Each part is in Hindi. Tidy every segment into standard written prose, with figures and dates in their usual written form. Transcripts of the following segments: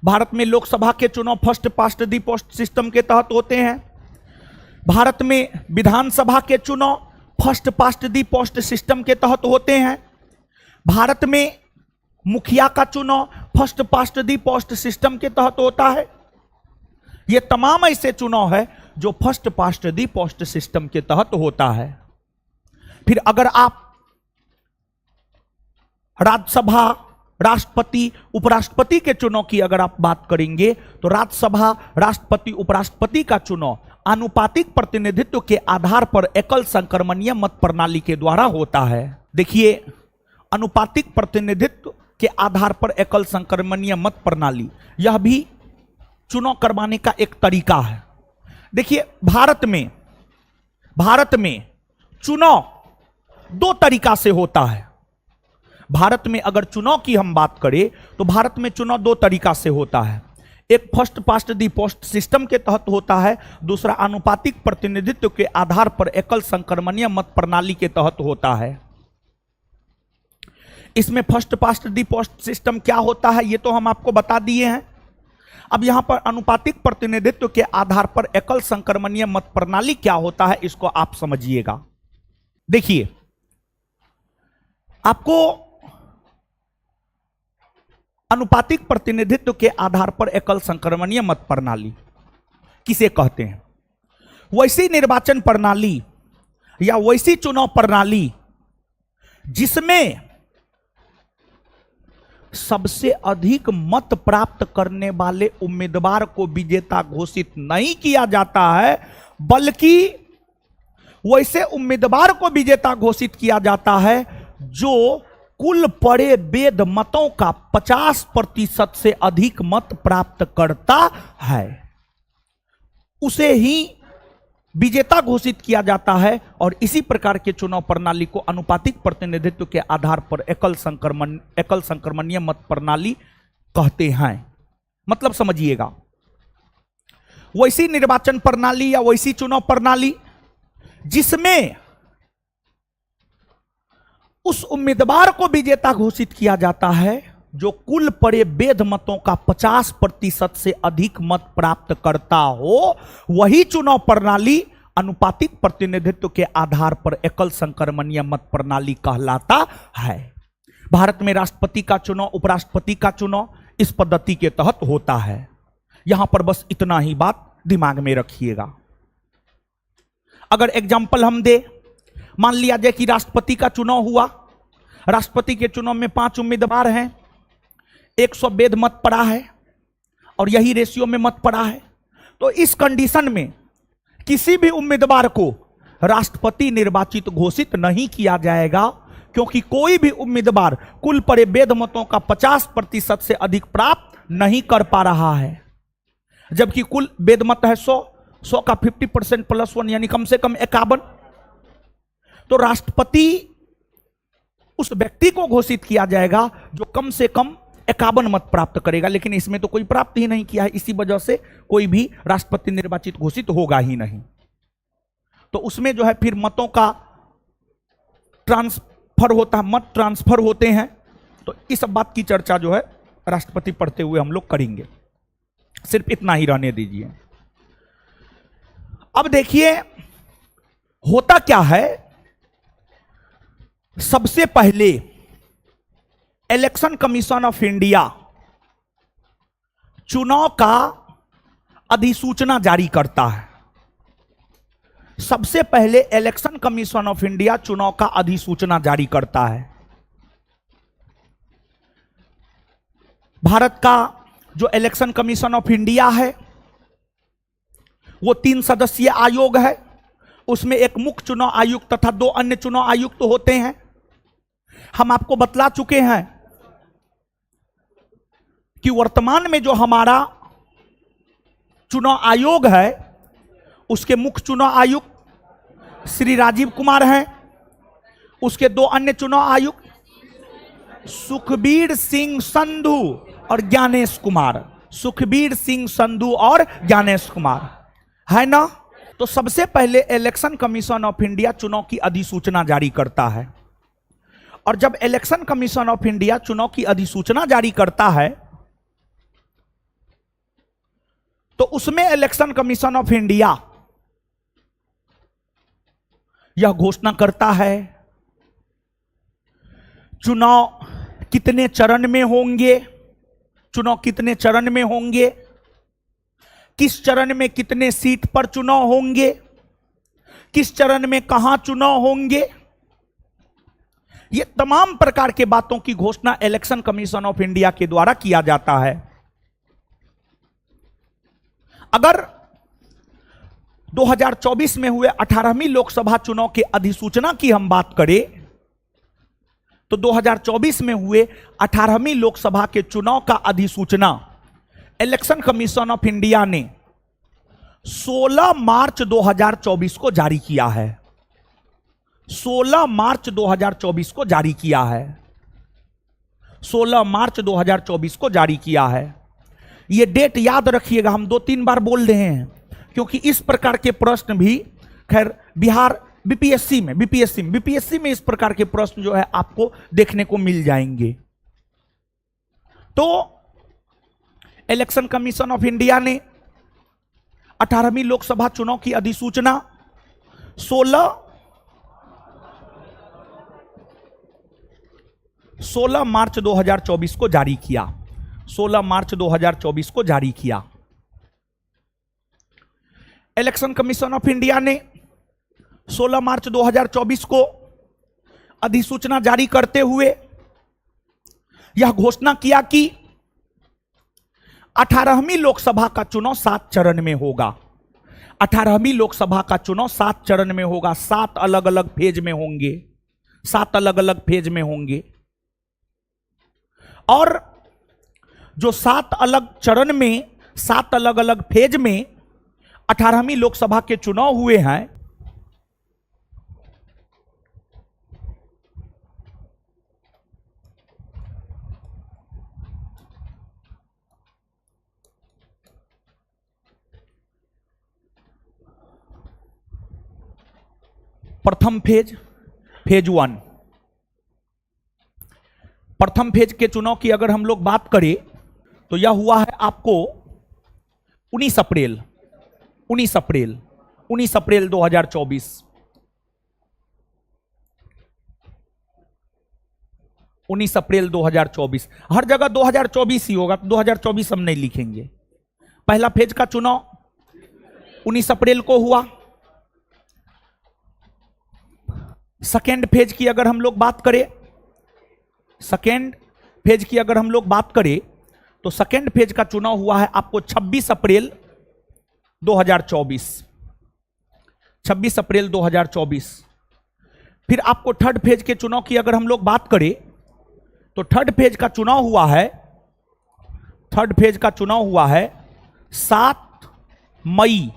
भारत में लोकसभा के चुनाव फर्स्ट पास्ट दी पोस्ट सिस्टम के तहत होते हैं। भारत में विधानसभा के चुनाव फर्स्ट पास्ट दी पोस्ट सिस्टम के तहत होते हैं। भारत में मुखिया का चुनाव फर्स्ट पास्ट दी पोस्ट सिस्टम के तहत होता है। ये तमाम ऐसे चुनाव है जो फर्स्ट पास्ट दी पोस्ट सिस्टम के तहत होता है। फिर अगर आप राज्यसभा, राष्ट्रपति, उपराष्ट्रपति के चुनाव की अगर आप बात करेंगे तो राज्यसभा, राष्ट्रपति, उपराष्ट्रपति का चुनाव आनुपातिक प्रतिनिधित्व के आधार पर एकल संक्रमणीय मत प्रणाली के द्वारा होता है। देखिए, अनुपातिक प्रतिनिधित्व के आधार पर एकल संक्रमणीय मत प्रणाली, यह भी चुनाव करवाने का एक तरीका है। देखिए, भारत में चुनाव दो तरीका से होता है। भारत में अगर चुनाव की हम बात करें तो भारत में चुनाव दो तरीका से होता है। एक फर्स्ट पास्ट दी पोस्ट सिस्टम के तहत होता है, दूसरा आनुपातिक प्रतिनिधित्व के आधार पर एकल संक्रमणीय मत प्रणाली के तहत होता है। इसमें फर्स्ट पास्ट दी पोस्ट सिस्टम क्या होता है ये तो हम आपको बता दिए हैं। अब यहां पर अनुपातिक प्रतिनिधित्व के आधार पर एकल संक्रमणीय मत प्रणाली क्या होता है इसको आप समझिएगा। देखिए, आपको अनुपातिक प्रतिनिधित्व के आधार पर एकल संक्रमणीय मत प्रणाली किसे कहते हैं? वैसी निर्वाचन प्रणाली या वैसी चुनाव प्रणाली जिसमें सबसे अधिक मत प्राप्त करने वाले उम्मीदवार को विजेता घोषित नहीं किया जाता है, बल्कि वैसे उम्मीदवार को विजेता घोषित किया जाता है जो कुल पड़े वेद मतों का 50% से अधिक मत प्राप्त करता है, उसे ही विजेता घोषित किया जाता है। और इसी प्रकार के चुनाव प्रणाली को अनुपातिक प्रतिनिधित्व के आधार पर एकल संक्रमणीय मत प्रणाली कहते हैं। मतलब समझिएगा, वैसी निर्वाचन प्रणाली या वैसी चुनाव प्रणाली जिसमें उस उम्मीदवार को विजेता घोषित किया जाता है जो कुल पड़े वेद मतों का 50% से अधिक मत प्राप्त करता हो, वही चुनाव प्रणाली अनुपातिक प्रतिनिधित्व के आधार पर एकल संक्रमणीय मत प्रणाली कहलाता है। भारत में राष्ट्रपति का चुनाव, उपराष्ट्रपति का चुनाव इस पद्धति के तहत होता है। यहां पर बस इतना ही बात दिमाग में रखिएगा। अगर एग्जाम्पल हम दे, मान लिया जाए कि राष्ट्रपति का चुनाव हुआ। राष्ट्रपति के चुनाव में 5 उम्मीदवार हैं, 100 वेद मत पड़ा है और यही रेशियो में मत पड़ा है। तो इस कंडीशन में किसी भी उम्मीदवार को राष्ट्रपति निर्वाचित घोषित नहीं किया जाएगा, क्योंकि कोई भी उम्मीदवार कुल पड़े वेद मतों का 50% से अधिक प्राप्त नहीं कर पा रहा है। जबकि कुल वेद मत है 100 का 50% + 1 यानी कम से कम 51। तो राष्ट्रपति उस व्यक्ति को घोषित किया जाएगा जो कम से कम 51 मत प्राप्त करेगा, लेकिन इसमें तो कोई प्राप्त ही नहीं किया है, इसी वजह से कोई भी राष्ट्रपति निर्वाचित घोषित होगा ही नहीं। तो उसमें जो है फिर मतों का ट्रांसफर होता है, मत ट्रांसफर होते हैं। तो इस सब बात की चर्चा जो है राष्ट्रपति पढ़ते हुए हम लोग करेंगे, सिर्फ इतना ही रहने दीजिए। अब देखिए होता क्या है, सबसे पहले इलेक्शन कमीशन ऑफ इंडिया चुनाव का अधिसूचना जारी करता है। सबसे पहले इलेक्शन कमीशन ऑफ इंडिया चुनाव का अधिसूचना जारी करता है। भारत का जो इलेक्शन कमीशन ऑफ इंडिया है वो 3 सदस्यीय आयोग है। उसमें एक मुख्य चुनाव आयुक्त तथा 2 अन्य चुनाव आयुक्त होते हैं। हम आपको बतला चुके हैं कि वर्तमान में जो हमारा चुनाव आयोग है उसके मुख्य चुनाव आयुक्त श्री राजीव कुमार हैं। उसके 2 अन्य चुनाव आयुक्त सुखबीर सिंह संधू और ज्ञानेश कुमार, सुखबीर सिंह संधू और ज्ञानेश कुमार है ना। तो सबसे पहले इलेक्शन कमीशन ऑफ इंडिया चुनाव की अधिसूचना जारी करता है। और जब इलेक्शन कमीशन ऑफ इंडिया चुनाव की अधिसूचना जारी करता है तो उसमें इलेक्शन कमीशन ऑफ इंडिया यह घोषणा करता है चुनाव कितने चरण में होंगे, चुनाव कितने चरण में होंगे, किस चरण में कितने सीट पर चुनाव होंगे, किस चरण में कहां चुनाव होंगे। ये तमाम प्रकार के बातों की घोषणा इलेक्शन कमीशन ऑफ इंडिया के द्वारा किया जाता है। अगर 2024 में हुए 18वीं लोकसभा चुनाव के अधिसूचना की हम बात करें तो 2024 में हुए 18वीं लोकसभा के चुनाव का अधिसूचना इलेक्शन कमीशन ऑफ इंडिया ने 16 मार्च 2024 को जारी किया है। 16 मार्च 2024 को जारी किया है। 16 मार्च 2024 को जारी किया है। यह डेट याद रखिएगा, हम 2-3 बार बोल रहे हैं क्योंकि इस प्रकार के प्रश्न भी खैर बिहार बीपीएससी में इस प्रकार के प्रश्न जो है आपको देखने को मिल जाएंगे। तो इलेक्शन कमीशन ऑफ इंडिया ने 18वीं लोकसभा चुनाव की अधिसूचना 16 मार्च 2024 को जारी किया। 16 मार्च 2024 को जारी किया। इलेक्शन कमीशन ऑफ इंडिया ने 16 मार्च 2024 को अधिसूचना जारी करते हुए यह घोषणा किया कि 18वीं लोकसभा का चुनाव 7 चरण में होगा। 18वीं लोकसभा का चुनाव 7 चरण में होगा। 7 अलग अलग फेज में होंगे। 7 अलग अलग फेज में होंगे। और जो 7 अलग चरण में 7 अलग अलग फेज में 18वीं लोकसभा के चुनाव हुए हैं, प्रथम फेज, फेज 1। प्रथम फेज के चुनाव की अगर हम लोग बात करें तो यह हुआ है आपको 19 अप्रैल 2024। 19 अप्रैल 2024। हर जगह 2024 ही होगा, तो 2024 हम नहीं लिखेंगे। पहला फेज का चुनाव 19 अप्रैल को हुआ। सेकेंड फेज की अगर हम लोग बात करें, सेकेंड फेज की अगर हम लोग बात करें तो सेकेंड फेज का चुनाव हुआ है आपको 26 अप्रैल 2024। 26 अप्रैल 2024। फिर आपको थर्ड फेज के चुनाव की अगर हम लोग बात करें तो थर्ड फेज का चुनाव हुआ है, थर्ड फेज का चुनाव हुआ है 7 मई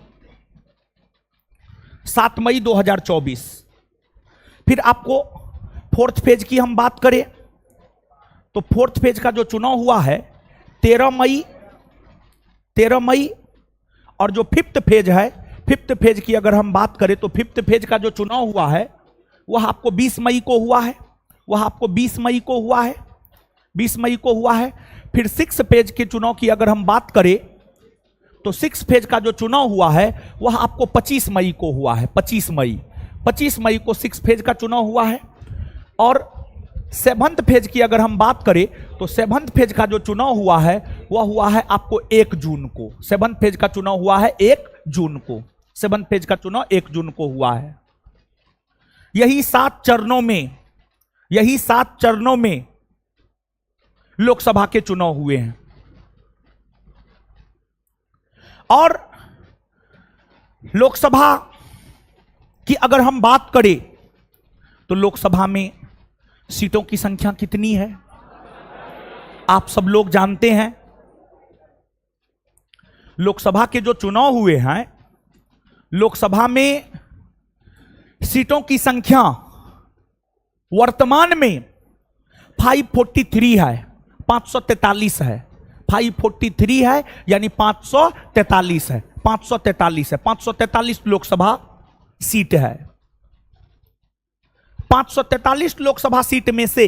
2024। फिर आपको फोर्थ फेज की हम बात करें तो फोर्थ फेज का जो चुनाव हुआ है 13 मई। और जो फिफ्थ फेज है, फिफ्थ फेज की अगर हम बात करें तो फिफ्थ फेज का जो चुनाव हुआ है वह आपको 20 मई को हुआ है। वह आपको 20 मई को हुआ है। 20 मई को हुआ है। फिर सिक्स फेज के चुनाव की अगर हम बात करें तो सिक्स फेज का जो चुनाव हुआ है वह आपको 25 मई को हुआ है। 25 मई को सिक्स फेज का चुनाव हुआ है। और सेवंथ फेज की अगर हम बात करें तो सेवंथ फेज का जो चुनाव हुआ है वह हुआ है आपको 1 जून को। सेवंथ फेज का चुनाव हुआ है 1 जून को। सेवंथ फेज का चुनाव 1 जून को हुआ है। यही 7 चरणों में लोकसभा के चुनाव हुए हैं। और लोकसभा की अगर हम बात करें तो लोकसभा में सीटों की संख्या कितनी है आप सब लोग जानते हैं। लोकसभा के जो चुनाव हुए हैं, लोकसभा में सीटों की संख्या वर्तमान में 543 है, 543 है। 543 है यानी 543 है। 543 लोकसभा सीट है। 543 लोकसभा सीट में से